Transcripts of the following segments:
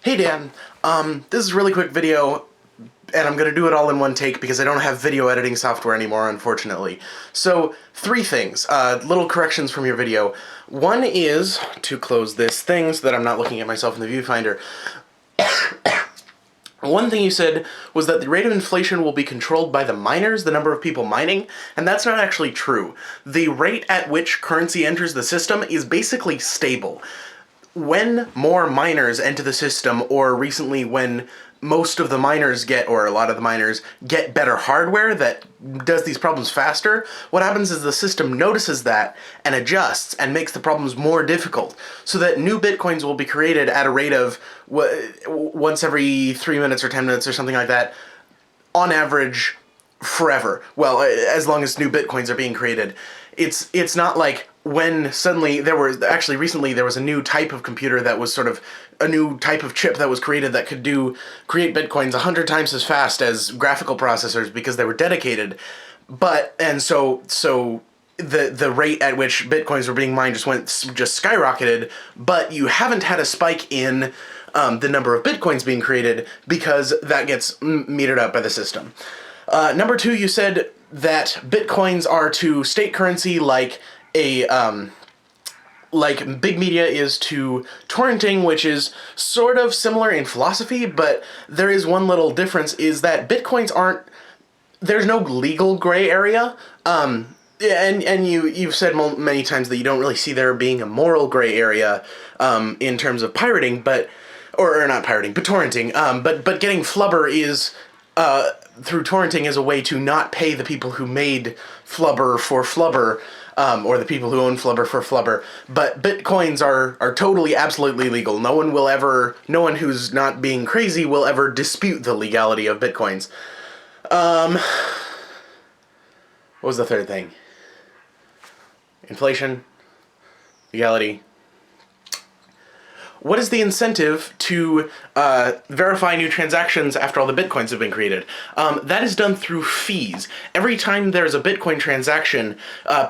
Hey Dan, this is a really quick video, and I'm gonna do it all in one take because I don't have video editing software anymore, unfortunately. So, three things, little corrections from your video. One is, to close this thing so that I'm not looking at myself in the viewfinder, one thing you said was that the rate of inflation will be controlled by the miners, the number of people mining, and that's not actually true. The rate at which currency enters the system is basically stable. When more miners enter the system, or recently when most of the miners get, or a lot of the miners, get better hardware that does these problems faster, what happens is the system notices that and adjusts and makes the problems more difficult, so that new bitcoins will be created at a rate of once every 3 minutes or 10 minutes or something like that, on average, forever. Well, as long as new bitcoins are being created. It's not like when suddenly recently there was a new type of computer that was sort of a new type of chip that was created that could create bitcoins 100 times as fast as graphical processors because they were dedicated. So the rate at which bitcoins were being mined just skyrocketed, but you haven't had a spike in the number of bitcoins being created because that gets metered out by the system. Number two, you said that bitcoins are to state currency like big media is to torrenting, which is sort of similar in philosophy, but there is one little difference, is that bitcoins there's no legal gray area, and you've said many times that you don't really see there being a moral gray area, in terms of pirating, or not pirating, but torrenting, but getting flubber is, through torrenting, is a way to not pay the people who made flubber for flubber, or the people who own flubber for flubber. But bitcoins are totally, absolutely legal. No one who's not being crazy will ever dispute the legality of bitcoins. What was the third thing? Inflation, legality. What is the incentive to verify new transactions after all the bitcoins have been created? That is done through fees. Every time there's a bitcoin transaction,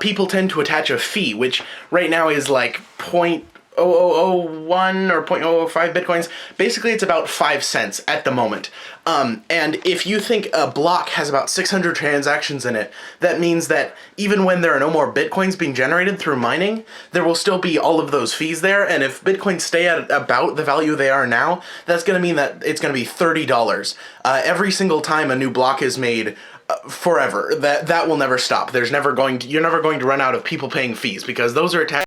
people tend to attach a fee, which right now is like 0.0001 or 0.005 bitcoins. Basically, it's about 5 cents at the moment. And if you think a block has about 600 transactions in it, that means that even when there are no more bitcoins being generated through mining, there will still be all of those fees there. And if bitcoins stay at about the value they are now, that's going to mean that it's going to be $30 every single time a new block is made. Forever. That will never stop. You're never going to run out of people paying fees because those are attached